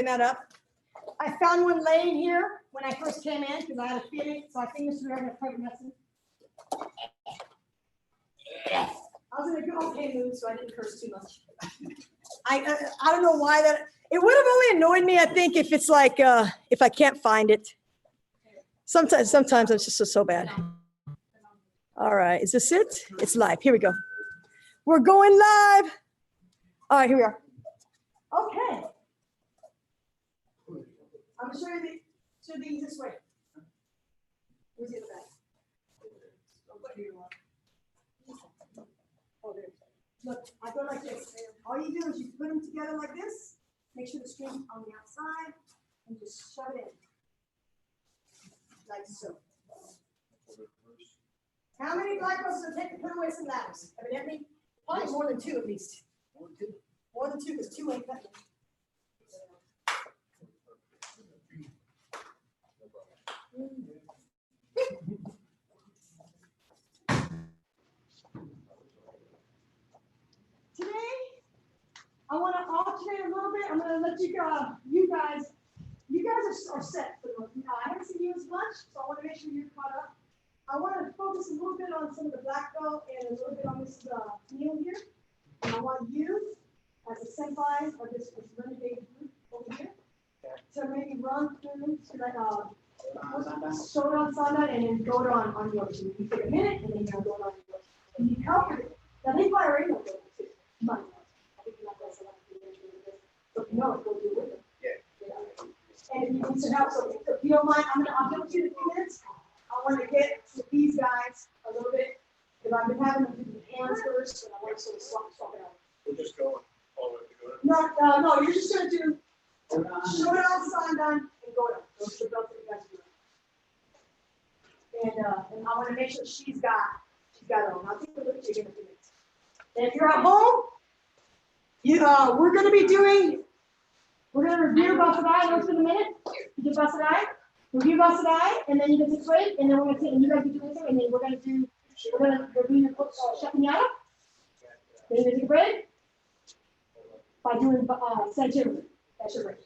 picking that up. I found one laying here when I first came in because I had a feeling, so I think this is having a private lesson. I was in a good okay mood, so I didn't curse too much. I don't know why that. It would have only annoyed me, I think, if it's like if I can't find it. Sometimes it's just so bad. All right, is this it? It's live. Here we go. We're going live. All right, here we are. Okay. I'm gonna show you the easiest way. Where's the other bag? Oh, there. Look, I go like this. All you do is you put them together like this. Make sure the string's on the outside, and just shove it in, like so. How many black girls does it take to put away some ladders? Evidently, probably more than 2 at least. More than 2, because 2 ain't cutting. Today, I want to alternate a little bit. I'm going to let you guys are set for the most. I haven't seen you as much, so I want to make sure you're caught up. I want to focus a little bit on some of the black belt and a little bit on this meal here. And I want you, as a senpai of this renegade group over here, to maybe run through to that Shodan Sanda and then go on yours. So you take a minute and then you'll go on yours. And you help it. Now they probably already know it too. I think you're not going to but if you know it, go do it with them. Yeah. And if you need some help, so if you don't mind, I'll give it to you in a few minutes. I want to get with these guys a little bit because I've been having them do the hands first, and I want to sort of swap it out. We're just going all the way to go. No, you're just going to do Shodan Sandan and go down. Those are the belts that you guys do. And I want to make sure she's got it on. I'll take a look at you in a few minutes. And if you're at home, we're going to review bassadai in a minute. You do bassadai, review bassadai, and then you get this way, and then we're going to take, and you guys do this way, and then we're going to review your chef pinata. Then you're going to take a break by doing seieinchin. That's your break.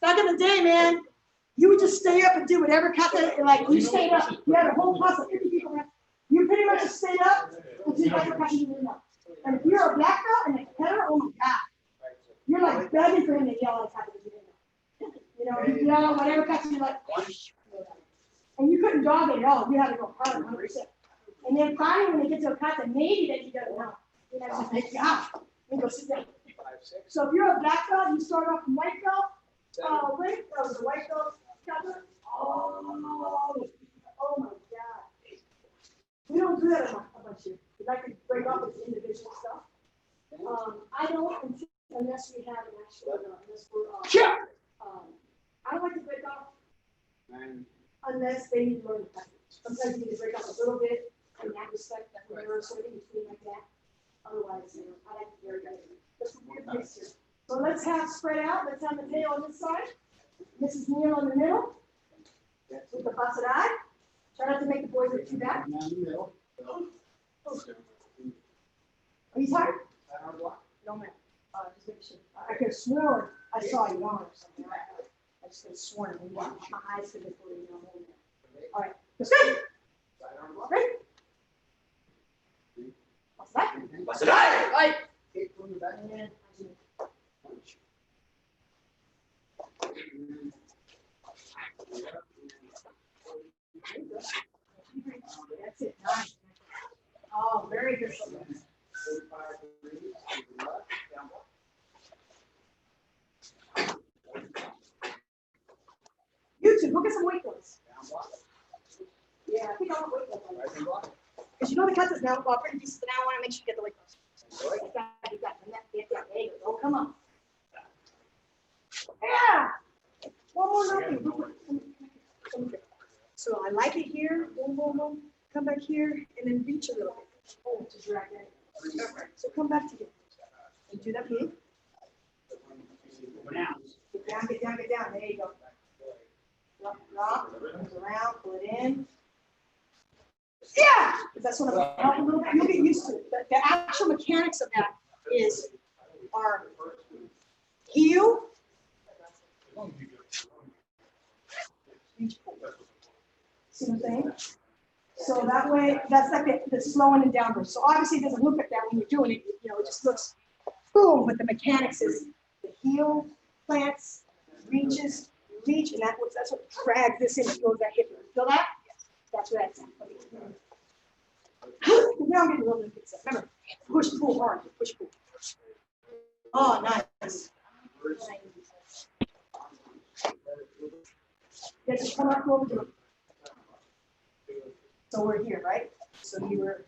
Back in the day, man, you would just stay up and do whatever kata, like you stayed up. You had a whole class of 50 people. You pretty much just stayed up until whatever kata you didn't know. And if you're a black belt and a competitor, oh my God, you're like begging for him to yell at kata that you didn't know. You know, you yell whatever kata you're like, and you couldn't dog it at all. You had to go hard 100%. And then finally, when they get to a kata, maybe that you doesn't know. You know, just make and go sit down. So if you're a black belt, you start off from white belt. Wait, that was a white belt. Oh my God. We don't do that a bunch here. Because I could break off this individual stuff. I don't unless we have an actual, unless we're, I don't like to break off unless they need to learn the pattern. Sometimes you need to break off a little bit in that respect, that we're sort of in between like that. Otherwise, I like to very good. That's a weird mix here. So let's have spread out. Let's have the tail on this side. Mrs. Neal in the middle. With the bassadai. Try not to make the boys look too bad. Are you tired? No, ma'am. Just make sure. I could have sworn I saw you on or something. I just could have sworn. My eyes could have been holding it. All right. Let's go. Ready? Bassadai. Right. That's it. Nice. Oh, very good. YouTube, look at some weight loads. Yeah, I think I want weight loads. Because you know the cuts is now pretty decent, but now I want to make sure you get the weight loads. You got there you go. Oh, come on. Yeah. One more nothing. So I like it here. Boom, boom, boom. Come back here and then reach a little bit. Oh, to drag that. So come back together. And do that again. Get down. There you go. Drop. Comes around. Pull it in. Yeah. That's what I'm helping a little bit. You'll get used to it. The actual mechanics of that is our heel. Reach, pull. See what I'm saying? So that way, that's like the slowing and downward. So obviously it doesn't look like that when you're doing it, you know, it just looks boom, but the mechanics is the heel plants, reaches, reach, and that's what drags this in and goes that hip. Feel that? That's what that's at. Now I'm getting a little bit fixed up. Remember, push, pull hard, push, pull. Oh, nice. Yeah, just come up over to it. So we're here, right? So you were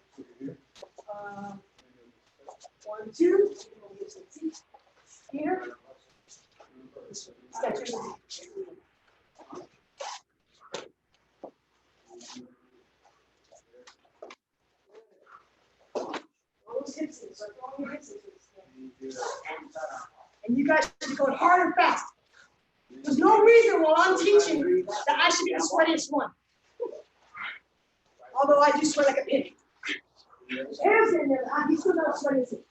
1, 2. Here. Stretch your knee. Those hips in, so throw your hips into. And you guys should be going hard and fast. There's no reason while I'm teaching that I should be the sweatiest one. Although I do sweat like a pig. Hair's in there, he's still not sweating.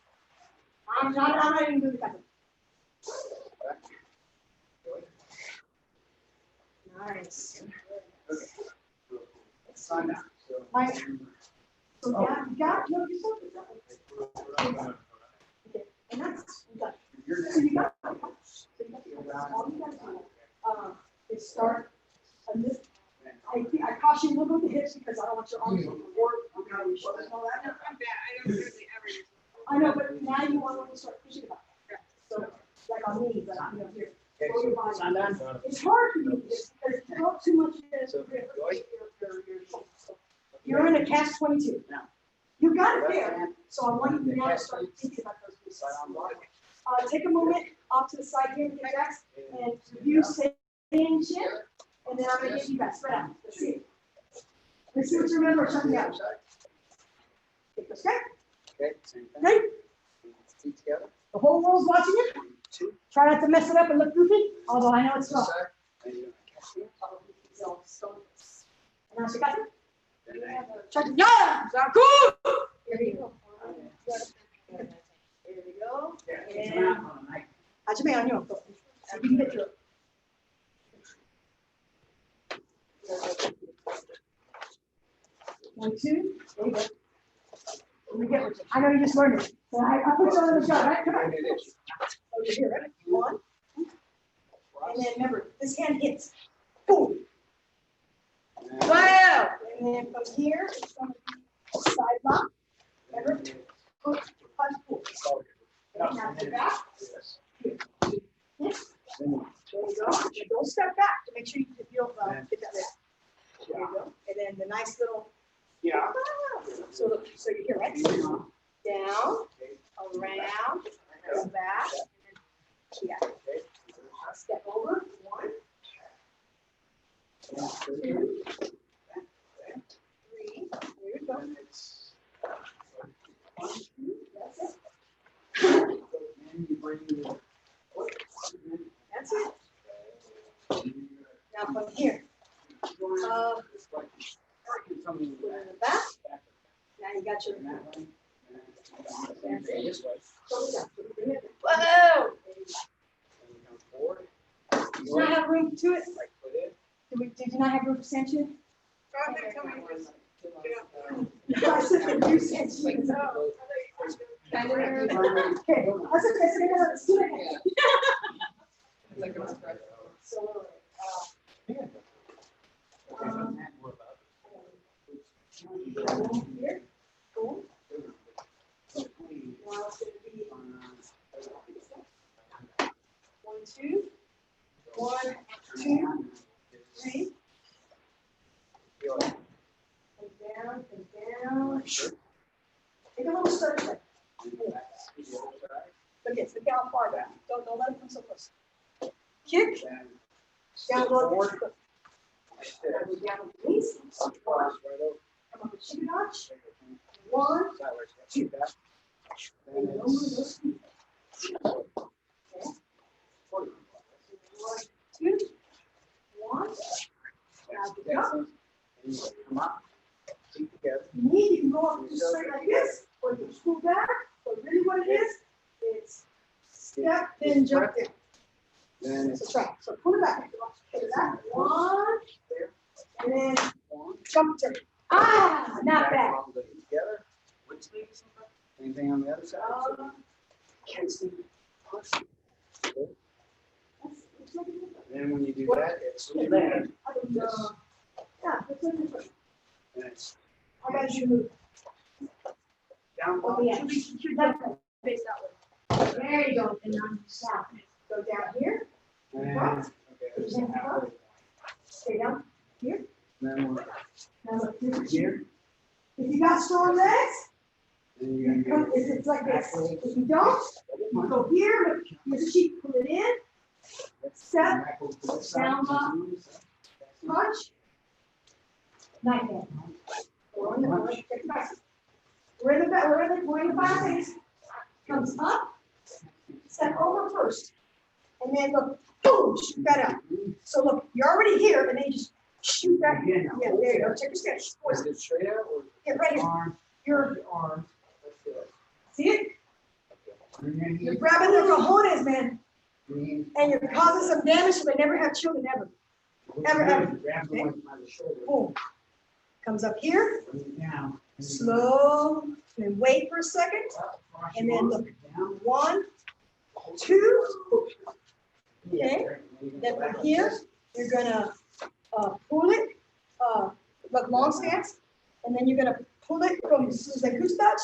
I'm not even doing that. Nice. My, so yeah, you got yourself. Okay, and that's you got. So you got. All you got to do is start on this. I caution you a little bit with the hips because I don't want your arms to work on your shoulders and all that. I'm bad. I don't really ever use it. I know, but now you want to start pushing it back. So, like on me, but you know, here. Throw your body. It's hard for you because you don't too much you're in a catch-22 now. You got it there. So I want you to now start thinking about those pieces. Take a moment off to the side here with your decks and review seieinchin. And then I'm going to get you guys spread out. Let's see. Let's see what you remember. Shut me out. Take those straight. Okay, same thing. Great. Feet together. The whole world's watching you. 2. Try not to mess it up and look goofy, although I know it's wrong. And you're gonna catch me. And now she got it. Check it. Yeah! Good! Here you go. Here we go. And Hajime on you. So you can get through it. 1, 2. There you go. Let me get with you. I know you just learned it. So I put you on the shot, right? Come on. Oh, you're here, right? 1. And then remember, this hand hits. Boom. Wow. And then from here, it's going to be side lock. Remember? Push, punch, pull. And now get back. Here. Yes. There you go. And don't step back to make sure you feel get that there. There you go. And then the nice little. Yeah. So you're here, right? Down, around, go back, and yeah. Step over. 1, 2, 3. There you go. 1, 2. That's it. That's it. Now from here. Put it in the back. Now you got your. Whoa! Did you not have room to it? Did you not have room for seieinchin? I said the new seieinchin. Okay, that's okay. So maybe let's do it. So, here, cool. Now it's going to be 1, 2, 1, 2, 3. And down, and down. Take a little stretch there. Look how far back. Don't let it come so close. Kick. Down, go forward. Down with the knees. Come up with chicken notch. 1, 2. And don't move those feet. Okay. 1, 2, 1. Now get up. Come up. Feet together. You need, you can go up just straight like this, or you can scoot back, but really what it is, it's step, then jump down. Then That's it's right. So pull it back. Pull it back. One, there. and then One. jump turn. Ah, not bad. Together. Which leg is something? Anything on the other side? Can't see. Then when you do that, it's Yeah, then I don't know. Yeah, that's what it is. it's I got you to move. down. Oh, yeah. You're done. Face that way. There you go. And now south. Go down here. And, okay, there's a halfway point. Stay down here. Then we're Now look here. here. If you got strong legs, Then you're gonna go. it's like this. If you don't, you go here. Here's the sheet. Pull it in. Step. Down, up. Punch. Knife hand. We're in the fire face. Comes up. Step over first. And then look, boom, shoot that out. So look, you're already here, and then you just shoot that. Yeah, there you go. Check your step. Is it straight out or? Get right here. Arm. You're, Arm. That's good. see it? And then You're he- grabbing their cojones, man, he- and you're causing some damage, so they never have children ever. Ever. Grab the one by the shoulder. Boom. Comes up here, Bring it down. slow, and wait for a second. And then look. Down. 1, 2. Okay. Then from here, you're gonna pull it, like long stance, and then you're gonna pull it from the goose Dutch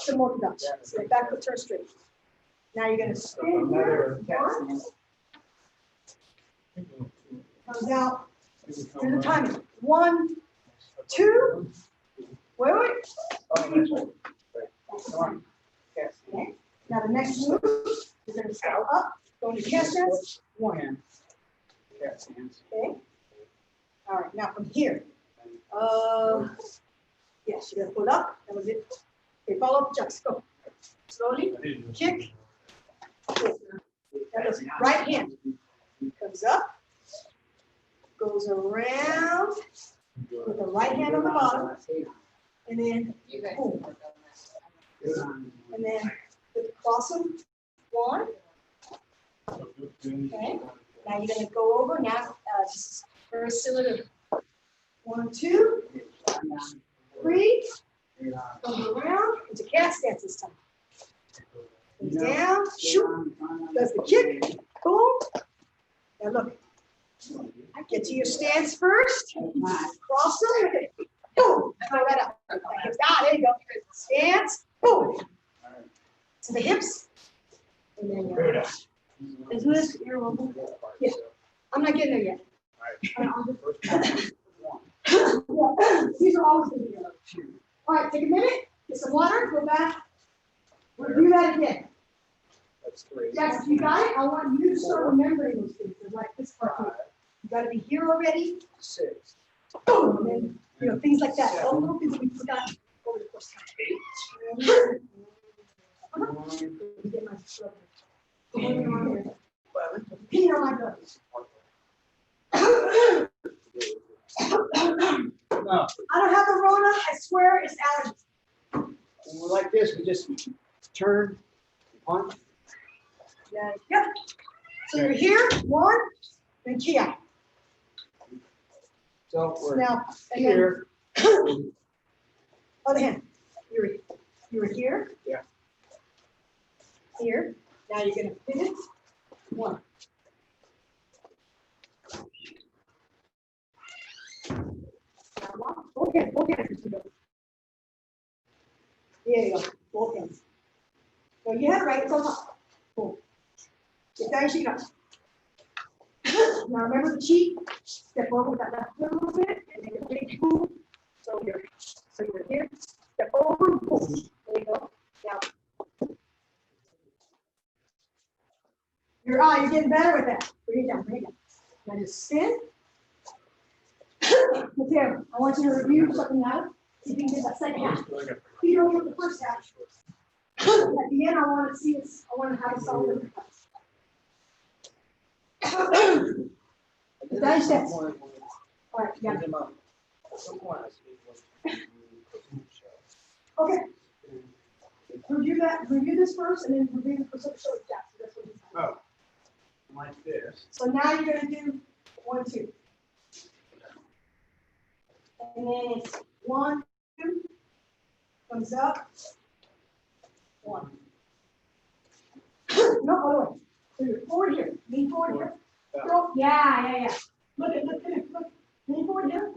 to more Dutch. So the back foot turn straight. Now you're gonna spin here. Another cat One, stance. comes out. Do the timing. 1, 2. Wait. Oh, that's right. One. Cat stance. Okay. Now the next move, you're gonna step up, go into cat stance. 1. Cat stance. Okay. All right. Now from here, yes, you're gonna pull up. That was it. Okay, follow up, just go. Slowly, kick. That is right hand. Comes up, goes around with the right hand on the bottom, and then boom. And then cross them. 1. Okay. Now you're gonna go over. Now, just very similar to 1, 2, 3. Comes around into cat stance this time. Comes down, shoot, does the kick, boom. Now look, get to your stance first, cross them, boom, throw that up. There you go. Stance, boom. To the hips. And then you're, is this your one? Yeah, I'm not getting there yet. These are always going to be there. All right, take a minute, get some water, go back. We'll do that again. That's 3. Yes, you got it. I want you to start remembering those things, like this part. Here. You got to be here already. 6. Boom, and then, things like that. All the little things that we forgot over the course of time. 8. Let me get my shoulder. Pee on my butt. No. I don't have the Rona. I swear it's allergies. When we're like this, we just turn, punch. Yeah. Yep. So you're here, 1, then key out. So we're Now, and then here. other hand. You were here. Yeah. Here. Now you're gonna pivot. 1. Okay. There you go. Both hands. So you have it right. It's on top. Boom. Get down, shake it up. Now remember the cheek. Step over with that left foot a little bit, and then you're big boom. So you're here. Step over. Boom. There you go. Now. You're getting better with that. Bring it down. Now just spin. Mateo, I want you to review something out. See if you can get that second half. You don't get the first half. At the end, I want to see this. I want to have a solid. Dice sets. All right, yeah. Okay. Review this first, and then review the percent show that. like this. So now you're gonna do 1, 2. And then it's 1, 2, comes up, 1. No, other way. So you're forward here, lean forward here. Go, yeah. Look, lean forward here.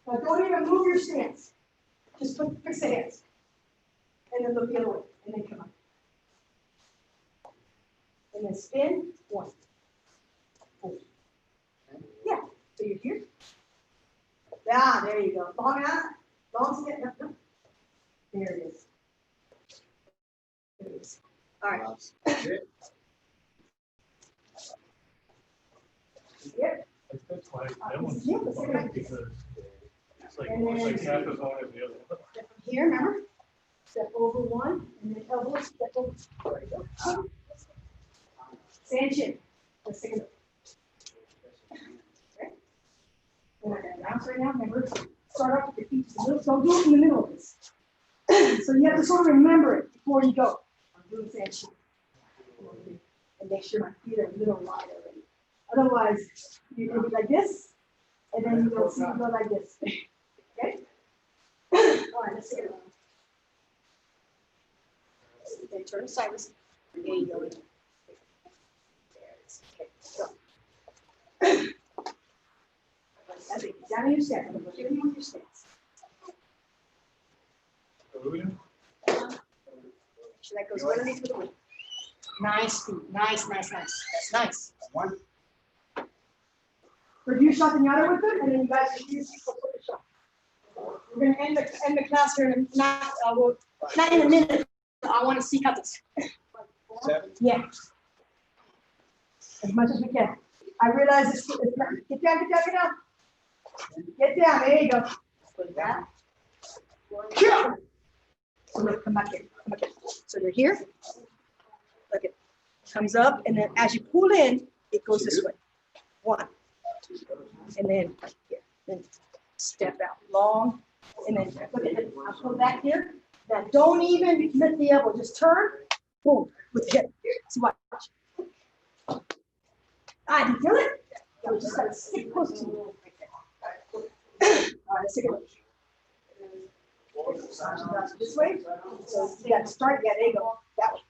But don't even move your stance. Just fix the hands. And then look the other way, and then come up. And then spin, 1. Yeah, so you're here. Yeah, there you go. Long out, long step. No. There it is. There it is. All right. Yep. That's why that one's fun because it's like half as long as the other one. Step from here, remember? Step over 1, and then elbow, step over. There you go. Seieinchin. Let's take a look. Okay. We're not gonna bounce right now, remember? Start off with your feet just a little, don't do it in the middle of this. So you have to sort of remember it before you go. I'm doing seieinchin. And make sure my feet are a little wide already. Otherwise, you're gonna be like this, and then you don't see you go like this. Okay? All right, let's take it around. Then turn sideways. There you go. There it is. Okay, go. That's it. Down on your step. I'm gonna give you with your stance. So that goes underneath the wing. Nice feet. Nice. That's nice. 1. Review shot the yada with them, and then you guys can use the shot. We're going to end the class here in not in a minute. I want to see cuts. 7. Yeah. As much as we can. I realize it's not, get down. Get down. There you go. Put it down. So look, come back here. So you're here. Look, it comes up, and then as you pull in, it goes this way. 1. And then here. Then step out long. And then look at it. I'll pull back here. Now don't even lift the elbow. Just turn. Boom. With the hip. See, watch. Did you feel it? You just gotta stick close to you. All right, let's take a look. This way. So you got to start. Yeah, there you go. That way.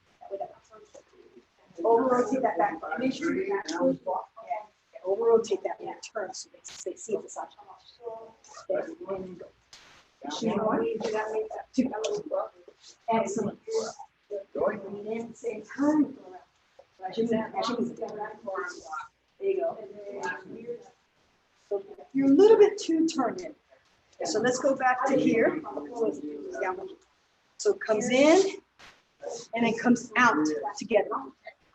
Over rotate that back. Make sure you actually walk. Yeah. Over rotate that back. Turn so they see the side. Okay, and then go. 2. Excellent. Breathe in, same time. There you go. So you're a little bit too turned in. So let's go back to here. So it comes in and then comes out together.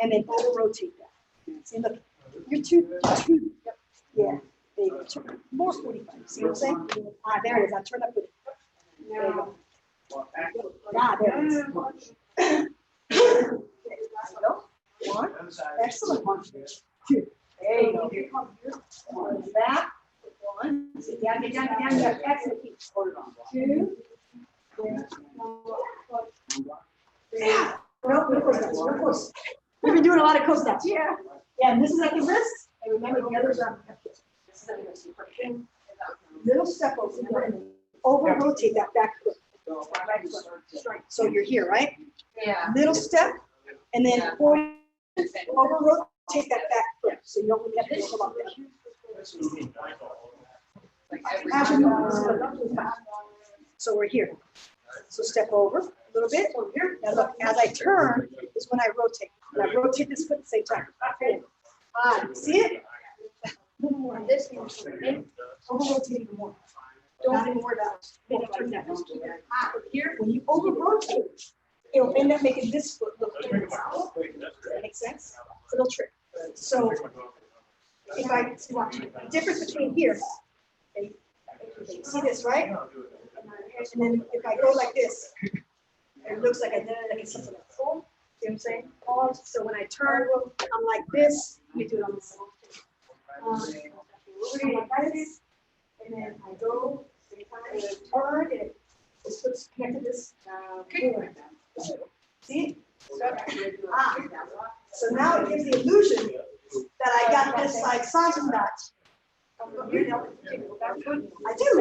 And then over rotate that. See, look, you're too, yeah. There you go. More 45. See what I'm saying? There it is. I turn up with it. There you go. There it is. There you go. 1. Excellent. 2. There you go. Here comes your 1. Back. 1. Sit down, get down. You got excellent feet. 2. Yeah. No course. We've been doing a lot of coast steps. Yeah. Yeah, and this is at the wrist. And remember the others are little step over rotate that back foot. So you're here, right? Yeah. Little step, and then over rotate that back foot. So you don't really have to go about that. So we're here. So step over a little bit. Now look, as I turn is when I rotate. And I rotate this foot at the same time. See it? A little more on this. Over rotate even more. Don't even worry about it. Here, when you over rotate, it'll end up making this foot look different. Does that make sense? It's a little trick. So if I watch the difference between here, okay, see this, right? And then if I go like this, it looks like I did it like something like full. See what I'm saying? So when I turn, I'm like this. Let me do it on this side. Like this, and then I go, and I turn, and this foot's connected to this. See? So now it gives the illusion is seieinchin. I do.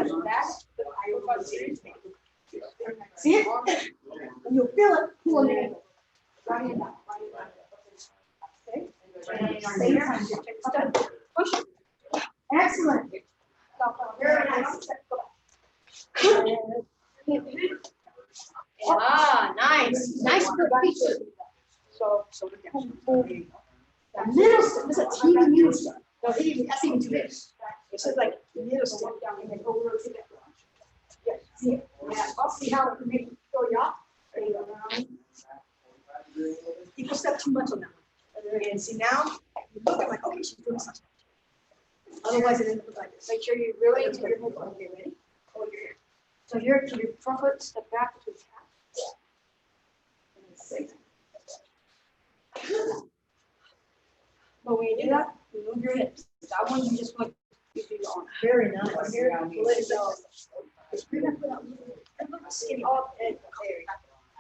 See it? And you'll feel it pulling it in. Right in that. Okay. Push. Excellent. Very nice. Ah, nice. Nice for feature. So the middle step, this is a teeny middle step. No, that's even too big. It's just like the middle step down and then over to that. Yeah, see it? Yeah, I'll see how it can make you throw you off. There you go. People step too much on that one. And see now, you look at like, okay, she's doing something. Otherwise, it doesn't look like this. Make sure you really into your movement. Okay, ready? Hold your ear. So your front foot, step back to the calf. And then 6. But when you do that, you move your hips. That one you just want to do your arm. Very nice. Here, let it go. Just bring that foot up. Skinny off and there.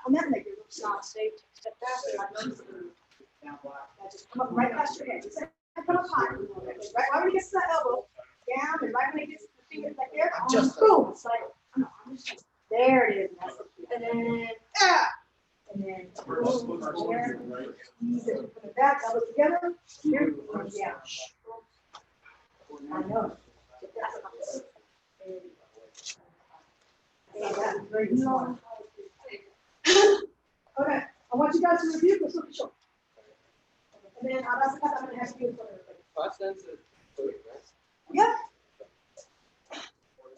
On that leg, you're not safe. Step back. Now just come up right past your head. Just come up high. Right when it gets to that elbow, down, and right when it gets to the finger like there, just boom. It's like, there it is. And then, and then, ease it. Put it back, elbows together. Here, yeah. I know. Okay, I want you guys to review this little short. And then I'm going to have to do it for everybody. Yep.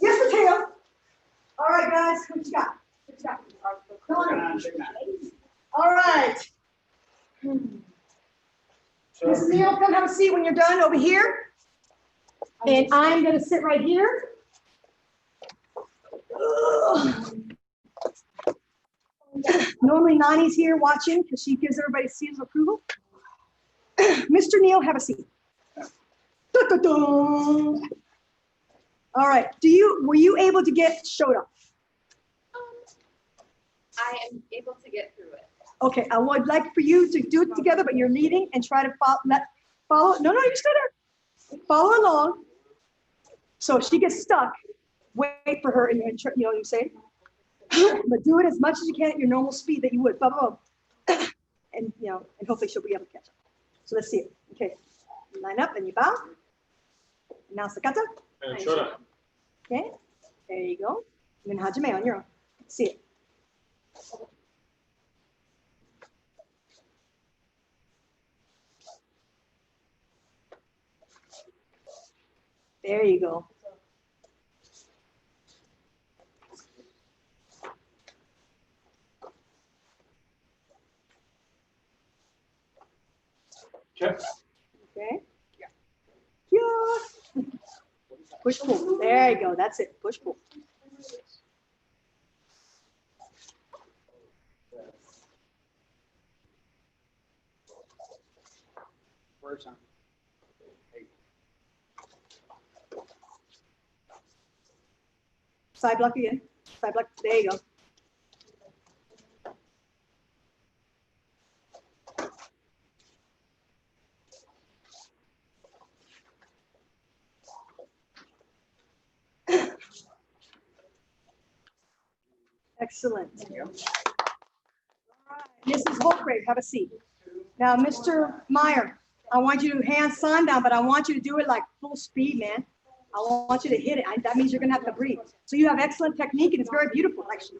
Yes, Mateo. All right, guys, what you got? What you got? Come on in. All right. Miss Neal, come have a seat when you're done over here. And I'm going to sit right here. Normally, Nani's here watching because she gives everybody seals of approval. Mr. Neal, have a seat. All right. Were you able to get Shota? I am able to get through it. Okay, I would like for you to do it together, but you're leading and try to follow. No, you stay there. Follow along. So if she gets stuck, wait for her and you know what I'm saying? But do it as much as you can at your normal speed that you would. And and hopefully she'll be able to catch up. So let's see it. Okay. You line up and you bow. Now sakata. And Shota. Okay. There you go. And then hajime on your own. See it. There you go. Okay. Okay. Yeah. Push pull. There you go. That's it. Push pull. Side block again. Side block. There you go. Excellent. Mrs. Holgrave, have a seat. Now, Mr. Meyer, I want you to hand sign down, but I want you to do it like full speed, man. I want you to hit it. That means you're going to have to breathe. So you have excellent technique, and it's very beautiful, actually.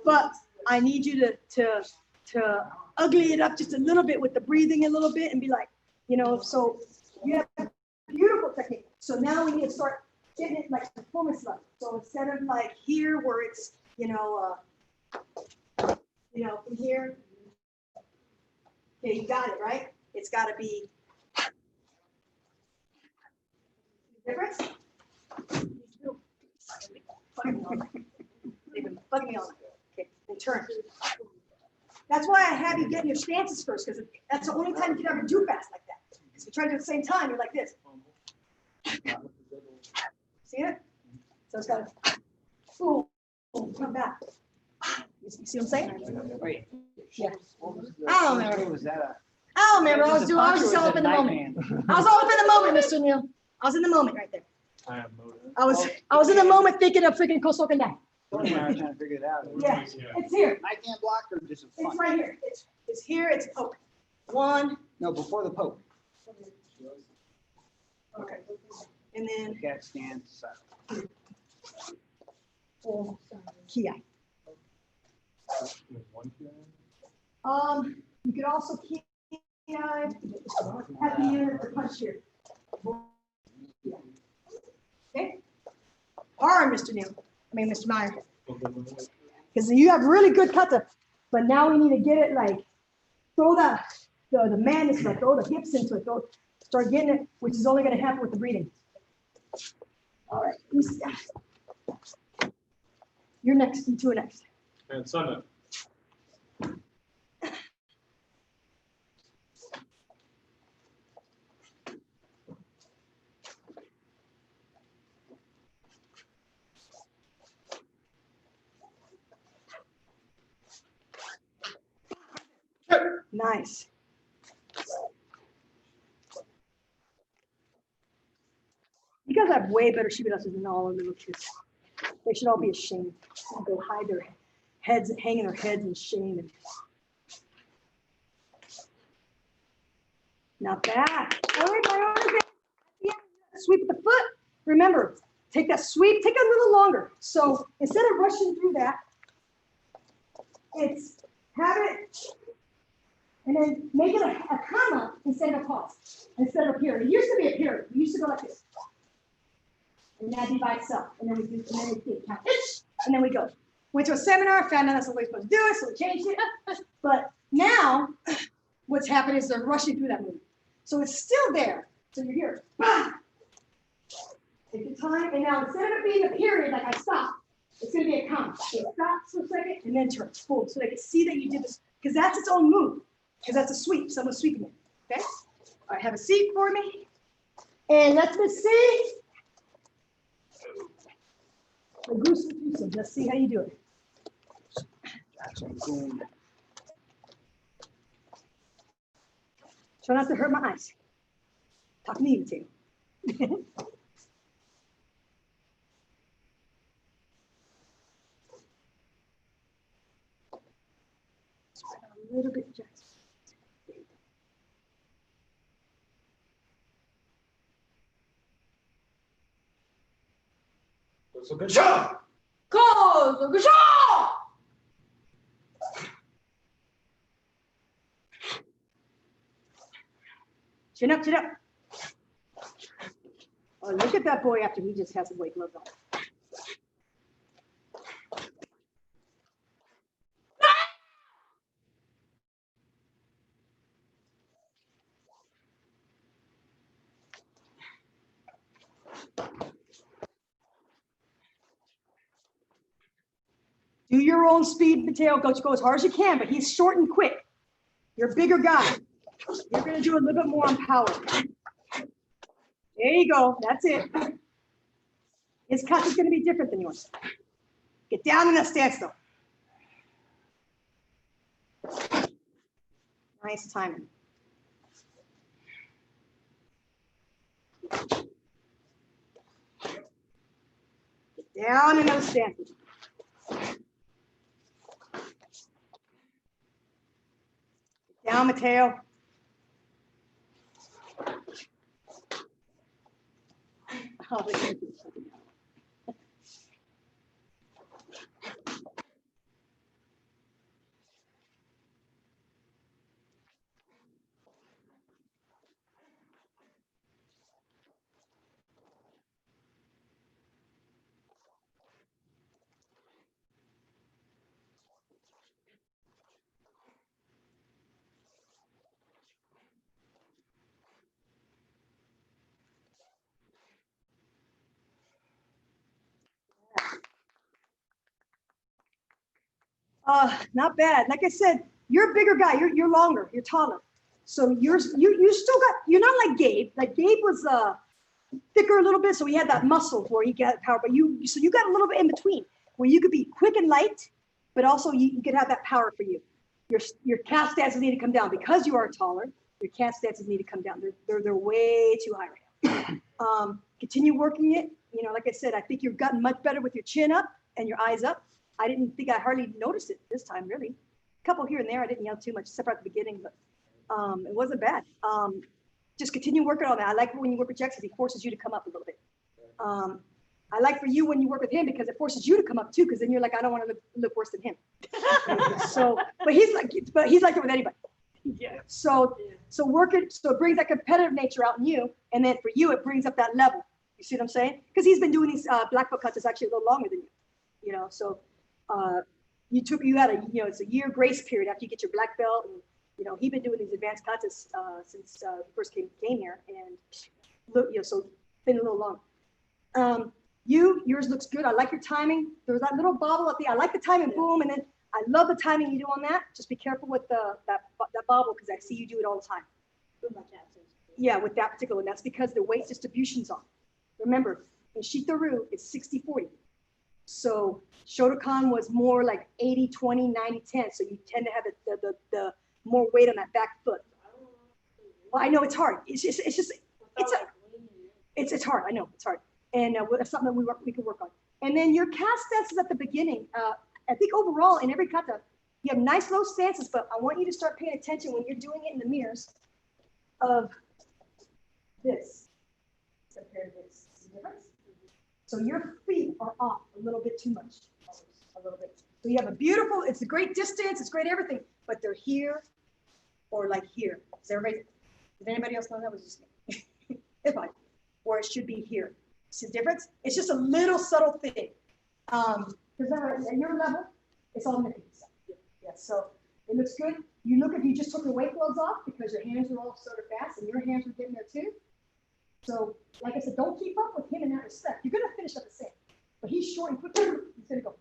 But I need you to ugly it up just a little bit with the breathing a little bit and be like, so you have beautiful technique. So now we need to start getting it like performance level. So instead of like here where it's, from here. Okay, you got it, right? It's got to be difference. They've been bugging me all night. Okay, and turn. That's why I have you get in your stances first, because that's the only time you can ever do fast like that. Because if you try to do it at the same time, you're like this. See it? So it's got to boom, come back. You see what I'm saying? Wait. Yeah. I don't know. Was that I don't remember. I was just all up in the moment. I was all up in the moment, Mr. Neal. I was in the moment right there. I have no. I was in the moment thinking of freaking Kosokan Dai. Tony and I are trying to figure it out. Yeah, it's here. I can't block or just It's fun? right here. It's here. It's poke. One. No, before the poke. Okay. And then Cat stands aside. Kia. You could also Kia at the end of the punch here. Okay. Hard, Mr. Neal. I mean, Mr. Meyer. Because you have really good kata, but now we need to get it like throw the man is like throw the hips into it, start getting it, which is only going to happen with the breathing. All right, you're next. You two are next. And Sunday. Nice. You guys have way better shibidasu than all of the little kids. They should all be ashamed. Go hide their heads, hanging their heads in shame. And not bad. All right, yeah, sweep with the foot. Remember, take that sweep, take it a little longer. So instead of rushing through that, it's have it, and then make it a comma instead of a pause, instead of a period. It used to be a period. We used to go like this. And that'd be by itself. And then we do, and then we count, and then we go. Went to a seminar, found out that's the way we're supposed to do it, so we changed it. But now, what's happened is they're rushing through that movement. So it's still there. So you're here. Bah! Take your time, and now instead of it being a period, like I stopped, it's going to be a comma. So it stops for a second, and then turns full, so they can see that you did this, because that's its own move, because that's a sweep. Someone's sweeping it. Okay? All right, have a seat for me. And let me see. Let's see how you do it. Try not to hurt my eyes. Talk to me, too. A little bit, just. So good job. Go, good job. Chin up, chin up. Oh, look at that boy after he just has a weight gloves on. Do your own speed, Mateo. Go as hard as you can, but he's short and quick. You're a bigger guy. You're going to do a little bit more on power. There you go. That's it. His cut is going to be different than yours. Get down in that stance, though. Nice timing. Get down in those stances. Down, Mateo. Oh, not bad. Like I said, you're a bigger guy. You're longer. You're taller. So you still got. You're not like Gabe. Like Gabe was thicker a little bit, so he had that muscle where he got power. But you got a little bit in between where you could be quick and light, but also you could have that power for you. Your calf stances need to come down because you are taller. Your cat stances need to come down. They're way too high right now. Continue working it. Like I said, I think you've gotten much better with your chin up and your eyes up. I didn't think I hardly noticed it this time, really. A couple here and there, I didn't yell too much, except at the beginning, but it wasn't bad. Just continue working on that. I like when you work with Jackson, he forces you to come up a little bit. I like for you when you work with him because it forces you to come up too, because then you're like, I don't want to look worse than him. But he's like it with anybody. Yeah. So work it. So it brings that competitive nature out in you, and then for you, it brings up that level. You see what I'm saying? Because he's been doing these black belt contests actually a little longer than you. So you had it's a year grace period after you get your black belt, and he's been doing these advanced contests since he first came here, and so it's been a little long. Yours looks good. I like your timing. There was that little bobble at the. I like the timing, boom, and then I love the timing you do on that. Just be careful with that bobble because I see you do it all the time. Yeah, with that particular one. That's because the weight distribution's off. Remember, in Shito-ryu, it's 60-40. So Shotokan was more like 80-20, 90-10. So you tend to have the more weight on that back foot. Well, I know it's hard. It's hard. I know it's hard. And that's something that we can work on. And then your cast stances at the beginning. I think overall in every kata, you have nice low stances, but I want you to start paying attention when you're doing it in the mirrors of this compared to this. See the difference? So your feet are off a little bit too much, a little bit. So you have it's a great distance, it's great everything, but they're here or like here. Does anybody else know that was just me? It's fine. Or it should be here. See the difference? It's just a little subtle thing. Because at your level, it's all nipping stuff. Yeah, so it looks good. You look if you just took your weight gloves off because your hands are all sort of fast and your hands are getting there too. So, like I said, don't keep up with him in that respect. You're gonna finish up the same, but he's short and quick. He's gonna go.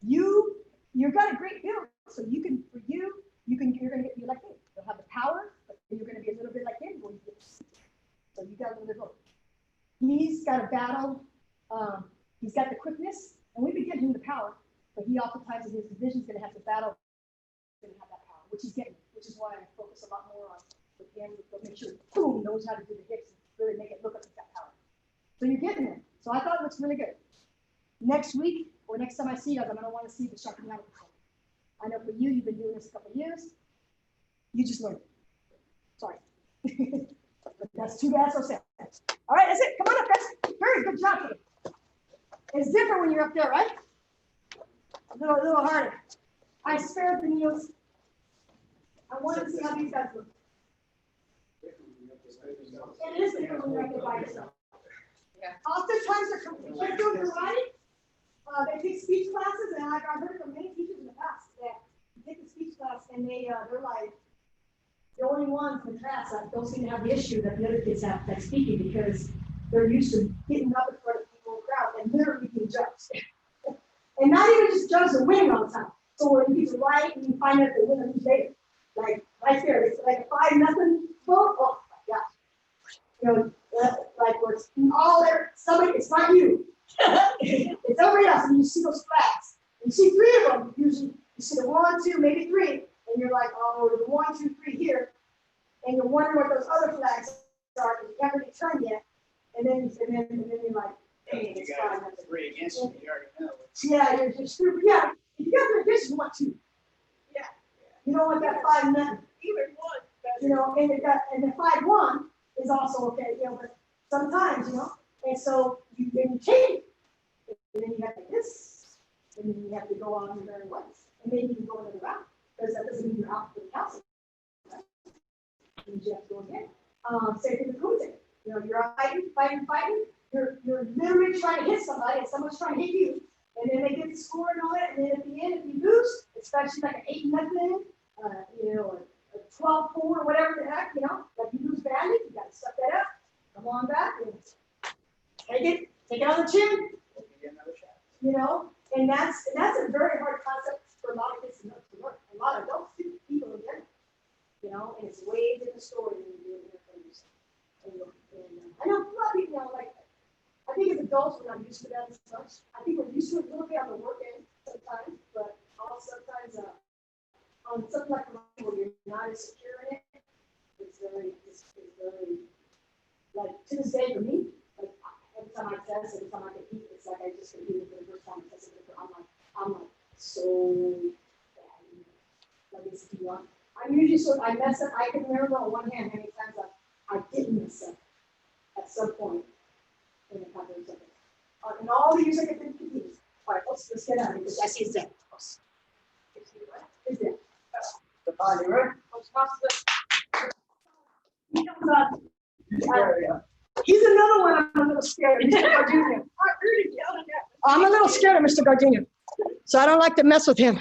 You've got a great build, so you're gonna get you like him. You'll have the power, but you're gonna be a little bit like him when you get. So you got a little bit of both. He's got a battle. He's got the quickness, and we've been getting him the power, but he oftentimes in his division is going to have to battle, going to have that power, which he's getting, which is why I focus a lot more on with him, to make sure boom knows how to do the hits and really make it look like he's got power. So you're getting there. So I thought it looks really good. Next week or next time I see you, I'm going to want to see the sharpening out. I know for you, you've been doing this a couple of years. You just learned. Sorry. But that's too bad, so sad. All right, that's it. Come on up, guys. Very good job today. It's different when you're up there, right? A little harder. I spared the knees. I wanted to see how these guys look. It is different when you're up there by yourself. Yeah. Oftentimes, they're doing karate. They take speech classes, and I've heard from many teachers in the past that take the speech class and they're like the only ones in the class that don't seem to have the issue that the other kids have that's speaking because they're used to getting up in front of people, crowd, and literally being judged. And not even just judged and winning all the time. So when you get to right and you find out they win a later, like right there, it's like a 5-0 vote. Oh my gosh. Like where it's all there, somebody, it's not you. It's everybody else, and you see those flags. And you see 3 of them, usually you see the 1, 2, maybe 3, and you're like, oh, the 1, 2, 3 here. And you're wondering what those other flags are, because you haven't really turned yet. And then you're like, hey, it's 5-0. 3 against you, you already know. Yeah, you're just stupid. Yeah, if you got 3 against, you want 2. Yeah. You don't want that 5-0. Either one. And the 5-1 is also okay, but sometimes, and so then you change it. And then you have to this, and then you have to go on your very ways. And maybe you can go another route, because that doesn't mean you're out for the council. Right? And you have to go again. Same thing with coaching. You're fighting. You're literally trying to hit somebody, and someone's trying to hit you. And then they get the score and all that, and then at the end, if you lose, especially like an 8-0, a 12-4 or whatever the heck, like you lose badly, you got to suck that up. Come on back and take it on the chin. And that's a very hard concept for a lot of kids to learn. A lot of adults too, people in general. And it's way different story than you do in your friends. And I know a lot of people like that. I think as adults we're not used to that as much. I think we're used to it a little bit on the work end sometimes, but also sometimes on something like where you're not as secure in it, it's very, like, to this day for me, like, every time I test, every time I compete, it's like I just competed for the first time I tested it. I'm like, so bad. Like, it's beyond. I'm usually so, I mess up, I can remember on one hand how many times I didn't mess up at some point in the company. In all the years I could compete. All right, let's get out of here, because I see it's there. It's there. The body, right? He comes up. He's another one I'm a little scared of, Mr. Gardenia. I'm a little scared of Mr. Gardenia. So I don't like to mess with him.